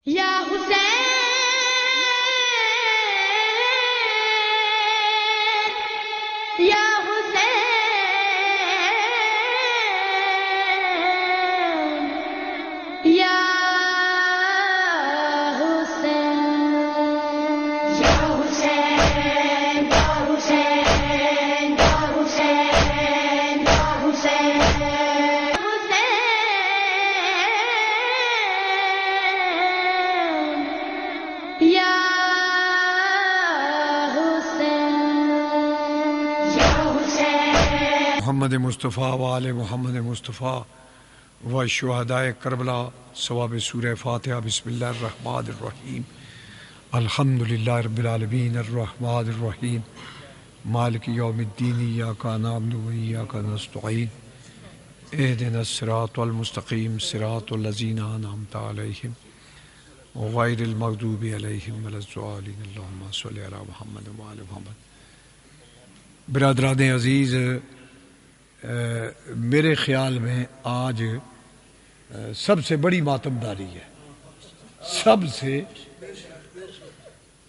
یا حسین یا حسین یا حسین یا حسین یا حسین یا حسین یا حسین محمد مصطفیٰ و آل محمد مصطفیٰ و شہدائے کربلا ثواب سورہ فاتحہ۔ بسم اللہ الرحمن الرحیم، الحمدللہ رب العالمین الرحمن الرحیم، مالک یوم الدین، ایاک نعبد و ایاک نستعین، اہدنا الصراط المستقیم، صراط الذین انعمت علیہم غیر المغضوب علیہم ولا الضالین، اللہم صلی علی محمد و آل محمد۔ برادران عزیز، میرے خیال میں آج سب سے بڑی ماتمداری ہے، سب سے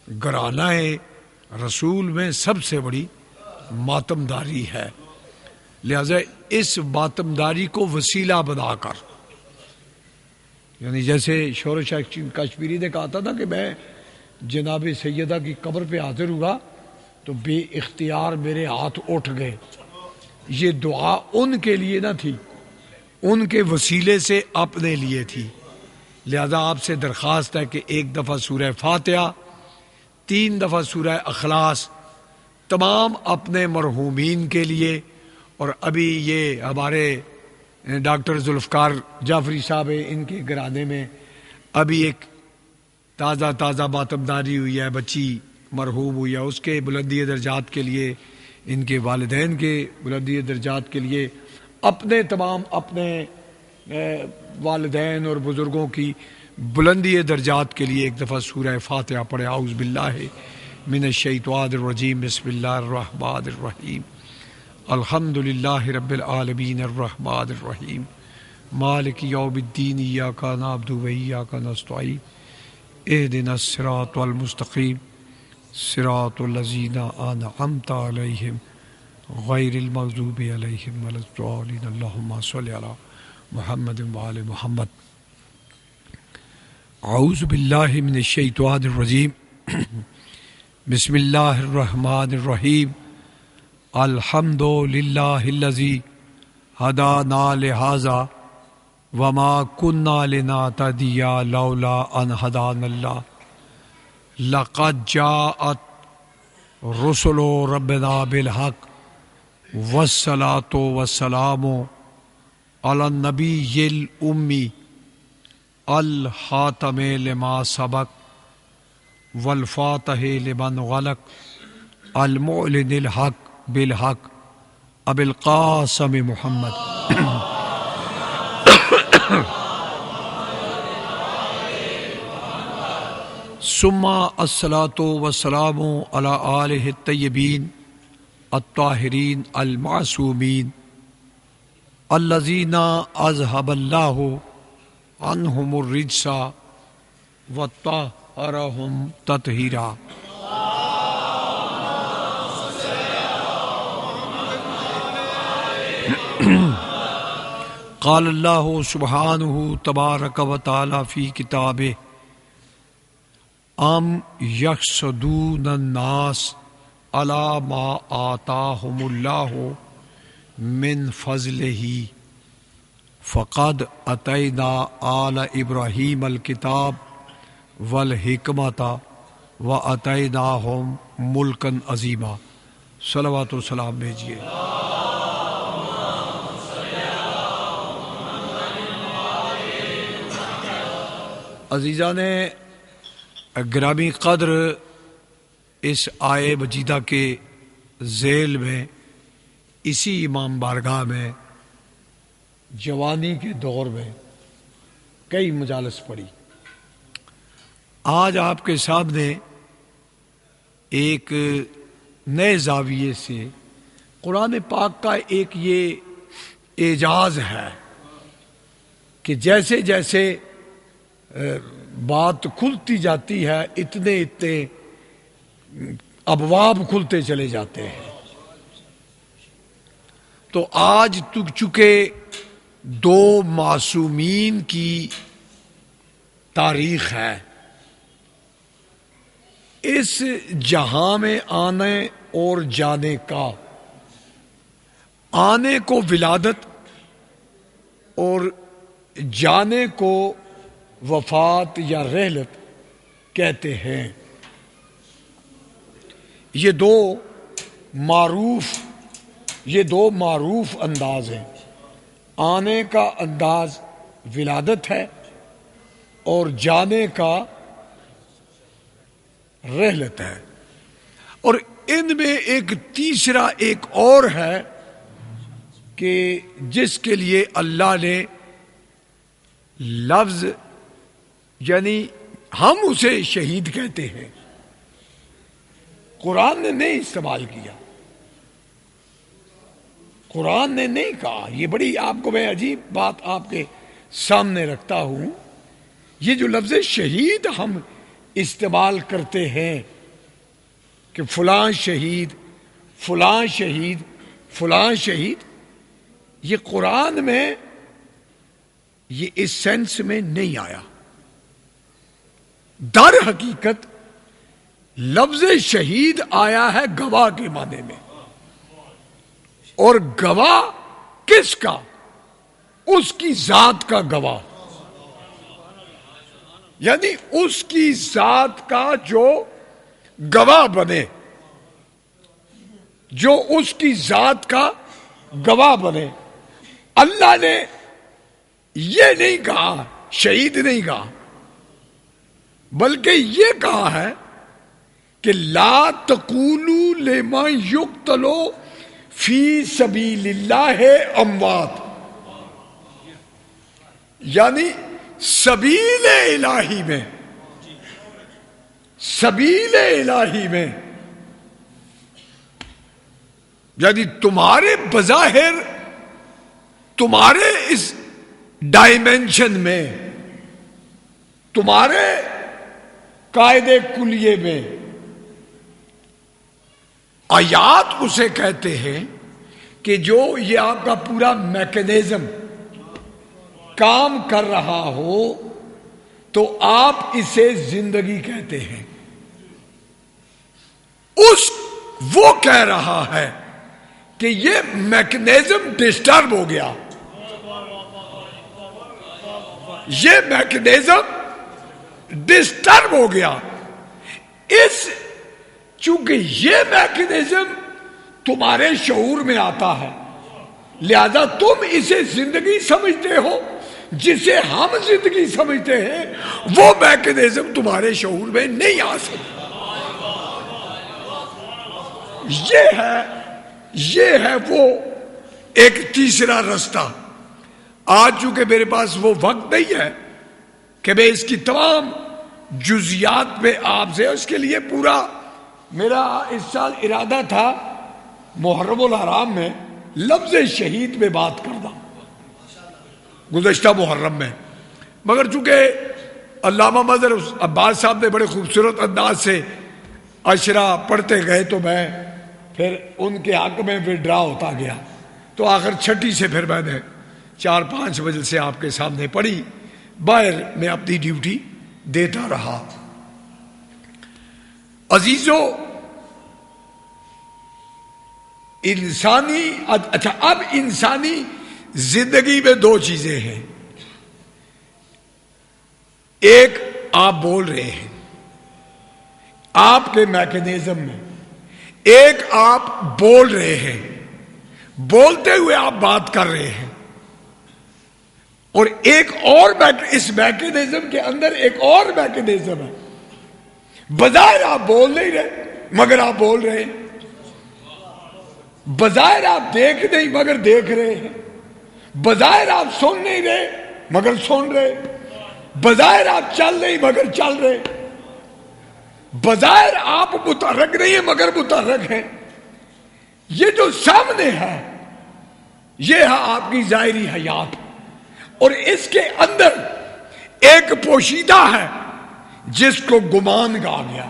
گرانہ رسول میں سب سے بڑی ماتمداری ہے، لہذا اس ماتمداری کو وسیلہ بنا کر، یعنی جیسے شور شاہ کشمیری نے کہا تھا نا کہ میں جناب سیدہ کی قبر پہ حاضر ہوا تو بے اختیار میرے ہاتھ اٹھ گئے، یہ دعا ان کے لیے نہ تھی، ان کے وسیلے سے اپنے لیے تھی۔ لہذا آپ سے درخواست ہے کہ ایک دفعہ سورہ فاتحہ، 3 دفعہ سورہ اخلاص تمام اپنے مرحومین کے لیے، اور ابھی یہ ہمارے ڈاکٹر ذوالفقار جعفری صاحب ان کے گھرانے میں ابھی ایک تازہ ماتمداری ہوئی ہے، بچی مرحوم ہوئی ہے، اس کے بلندی درجات کے لیے، ان کے والدین کے بلندی درجات کے لیے، اپنے تمام اپنے والدین اور بزرگوں کی بلندی درجات کے لیے ایک دفعہ سورہ فاتحہ پڑھے۔ اعوذ باللہ من الشیطان الرجیم، بسم اللہ الرحمن الرحیم، الحمدللہ رب العالمین الرحمن الرحیم، مالک یوم الدین، ایاک نعبد و ایاک نستعین، اہدنا الصراط المستقیم، صراط الذین انعمت علیہم غیر المغضوب علیہم ولا الضالین، اللہم صلی علی محمد و آل محمد۔ اعوذ باللہ من الشیطان الرجیم، بسم اللہ الرحمن الرحیم، الحمد للہ الذی ہدانا لہذا وما كنا لنہتدی لولا ان ہدانا اللہ، لقد جاءت رسل ربنا بالحق والصلاة والسلام علی النبی الامی الخاتم لما سبق والفاتح لمن غلق المعلن الحق بالحق ابی القاسم محمد۔ ثم الصلاۃ والسلام علی آلہ الطیبین الطاہرین المعصومین الذین اذھب اللہ عنہم الرجس وطہرہم تطہیرا۔ قال اللہ سبحانہ تبارک و تعالی فی کتابہ، ام یحسدون الناس علی ما آتاہم اللہ من فضلہ فقد اتینا آل ابراہیم الکتاب والحکمت واتیناہم ملکا عظیما۔ صلوات و سلام بھیجیے۔ عزیزان گرامی قدر، اس آئے مجیدہ کے ذیل میں اسی امام بارگاہ میں جوانی کے دور میں کئی مجالس پڑھی۔ آج آپ کے سامنے ایک نئے زاویے سے قرآن پاک کا ایک یہ اعجاز ہے کہ جیسے جیسے بات کھلتی جاتی ہے، اتنے ابواب کھلتے چلے جاتے ہیں. تو آج چونکہ 2 معصومین کی تاریخ ہے، اس جہاں میں آنے اور جانے کا، آنے کو ولادت اور جانے کو وفات یا رحلت کہتے ہیں. یہ دو معروف انداز ہیں. آنے کا انداز ولادت ہے اور جانے کا رحلت ہے. اور ان میں ایک تیسرا ایک اور ہے کہ جس کے لیے اللہ نے لفظ، یعنی ہم اسے شہید کہتے ہیں، قرآن نے نہیں استعمال کیا، قرآن نے نہیں کہا. یہ بڑی آپ کو میں عجیب بات آپ کے سامنے رکھتا ہوں. یہ جو لفظ شہید ہم استعمال کرتے ہیں کہ فلاں شہید، فلاں شہید، فلاں شہید، یہ قرآن میں یہ اس سینس میں نہیں آیا. در حقیقت لفظ شہید آیا ہے گواہ کے معنی میں. اور گواہ کس کا؟ اس کی ذات کا گواہ، یعنی اس کی ذات کا جو گواہ بنے، جو اس کی ذات کا گواہ بنے. اللہ نے یہ نہیں کہا، شہید نہیں کہا، بلکہ یہ کہا ہے کہ لا تقولوا لمن یقتل فی سبیل اللہ اموات، یعنی سبیل الہی میں، سبیل الہی میں، یعنی تمہارے بظاہر، تمہارے اس ڈائمینشن میں، تمہارے قاعدے کلیے میں، آیات اسے کہتے ہیں کہ جو یہ آپ کا پورا میکینزم کام کر رہا ہو تو آپ اسے زندگی کہتے ہیں. وہ کہہ رہا ہے کہ یہ میکینزم ڈسٹرب ہو گیا، یہ میکینزم ڈسٹرب ہو گیا. چونکہ یہ میکینزم تمہارے شعور میں آتا ہے، لہذا تم اسے زندگی سمجھتے ہو. جسے ہم زندگی سمجھتے ہیں وہ میکینزم تمہارے شعور میں نہیں آ سکتا. یہ ہے وہ ایک تیسرا رستہ. آج چونکہ میرے پاس وہ وقت نہیں ہے کہ میں اس کی تمام جزیات میں آپ سے، اس کے لیے پورا میرا اس سال ارادہ تھا محرم الحرام میں لفظ شہید میں بات کرنا، گزشتہ محرم میں، مگر چونکہ علامہ مظہر عباس صاحب نے بڑے خوبصورت انداز سے عشرہ پڑھتے گئے تو میں پھر ان کے حق میں وڈرا ہوتا گیا. تو آخر چھٹی سے پھر میں نے 4-5 بجے سے آپ کے سامنے پڑھی. باہر میں اپنی ڈیوٹی دیتا رہا. عزیزو، اب انسانی زندگی میں 2 چیزیں ہیں. ایک آپ بول رہے ہیں آپ کے میکینزم میں، ایک آپ بول رہے ہیں، بولتے ہوئے آپ بات کر رہے ہیں، اور ایک اور اس میکینزم کے اندر ایک اور میکینزم ہے. بظاہر آپ بول نہیں رہے مگر آپ بول رہے ہیں، بظاہر آپ دیکھ نہیں مگر دیکھ رہے ہیں، بظاہر آپ سن نہیں رہے مگر سن رہے، بظاہر آپ چل نہیں مگر چل رہے، بظاہر آپ متحرک نہیں ہیں مگر متحرک ہیں. یہ جو سامنے ہے یہ ہے آپ کی ظاہری حیات، اور اس کے اندر ایک پوشیدہ ہے جس کو گمان آ گیا،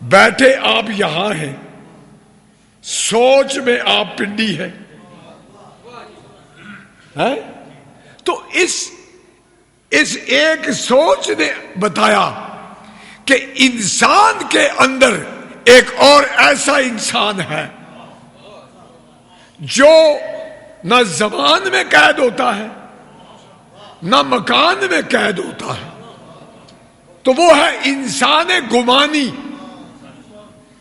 بیٹھے آپ یہاں ہیں، سوچ میں آپ پنڈی ہے، تو اس ایک سوچ نے بتایا کہ انسان کے اندر ایک اور ایسا انسان ہے جو نہ زمان میں قید ہوتا ہے نہ مکان میں قید ہوتا ہے، تو وہ ہے انسان گمانی۔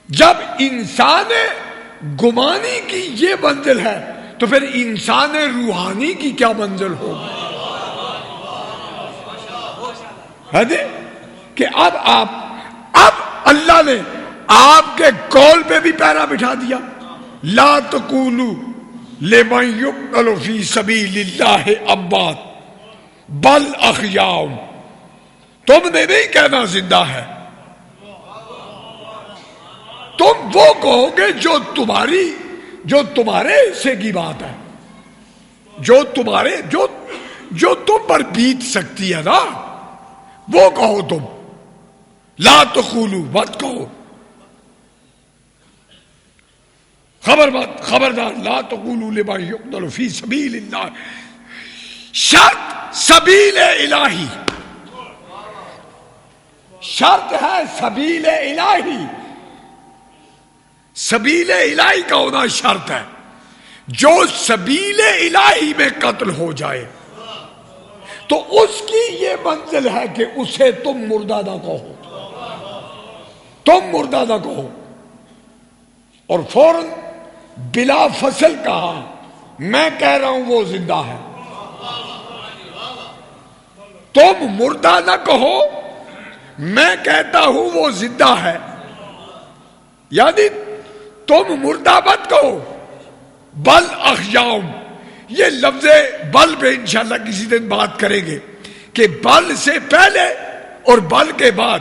جب انسان گمانی کی یہ منزل ہے تو پھر انسان روحانی کی کیا منزل ہوگی؟ ہے کہ اب اللہ نے آپ کے قول پہ بھی پیرا بٹھا دیا، لا تقولوا لمن يقتل في سبيل الله اموات بل احیاء، تم نے نہیں کہنا زندہ ہے، تم وہ کہو گے جو تمہارے حصے کی بات ہے، جو تم پر بیت سکتی ہے نا، وہ کہو تم، لا تقولوا مت کہو، خبردار لا تقولوا لمن يقتل في سبيل الله، شرط سبیل الہی، شرط ہے سبیل الہی، سبیل الہی کا ہونا شرط ہے، جو سبیل الہی میں قتل ہو جائے تو اس کی یہ منزل ہے کہ اسے تم مردہ نہ کہو، تم مردہ نہ کہو، اور فوراً بلا فصل کہا میں کہہ رہا ہوں وہ زندہ ہے، تم مردہ نہ کہو میں کہتا ہوں وہ زندہ ہے، یعنی تم مردہ مت کہو بل احیاء، یہ لفظ بل پہ انشاءاللہ کسی دن بات کریں گے کہ بل سے پہلے اور بل کے بعد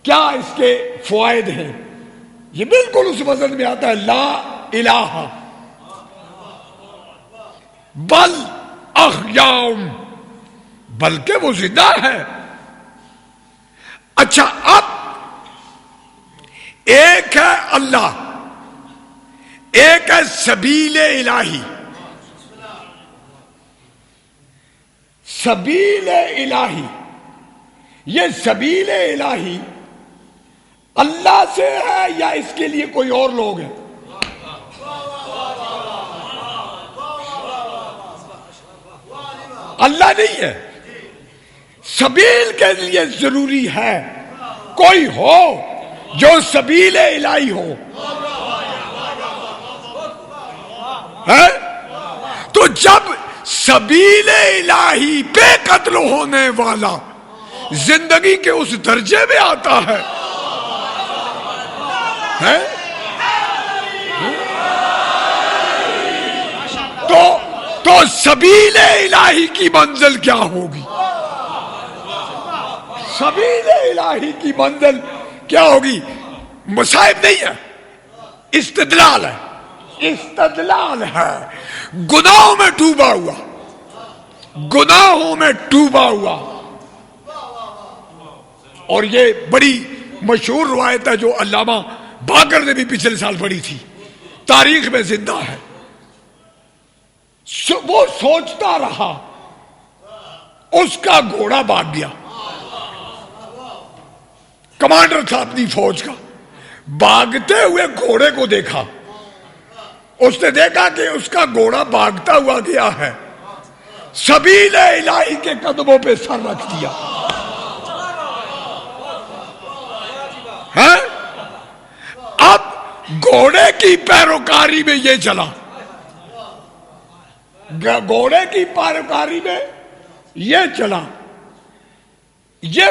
کیا اس کے فوائد ہیں، یہ بالکل اس وزن میں آتا ہے، لا الہ بل احیاء، بلکہ وہ زندہ ہے۔ اچھا، اب ایک ہے اللہ، ایک ہے سبیل الہی، سبیل الہی، یہ سبیل الہی اللہ سے ہے یا اس کے لیے کوئی اور لوگ ہیں؟ اللہ نہیں ہے، سبیل کے لیے ضروری ہے کوئی ہو جو سبیل الہی ہو، ہے؟ تو جب سبیل الہی پہ قتل ہونے والا زندگی کے اس درجے میں آتا ہے، تو سبیل الہی کی منزل کیا ہوگی؟ سبیل الہی کی منزل کیا ہوگی؟ مصائب نہیں ہے، استدلال ہے، استدلال ہے، گناہوں میں ڈوبا ہوا، گناہوں میں ڈوبا ہوا، اور یہ بڑی مشہور روایت ہے جو علامہ باقر نے بھی پچھلے سال پڑھی تھی، تاریخ میں زندہ ہے، وہ سوچتا رہا، اس کا گھوڑا بھاگ گیا، کمانڈر تھا اپنی فوج کا، بھاگتے ہوئے گھوڑے کو دیکھا، اس نے دیکھا کہ اس کا گھوڑا بھاگتا ہوا گیا ہے، سبیل الہی کے قدموں پہ سر رکھ دیا، اب گھوڑے کی پیروکاری میں یہ چلا، گھوڑے کی پیروکاری میں یہ چلا، یہ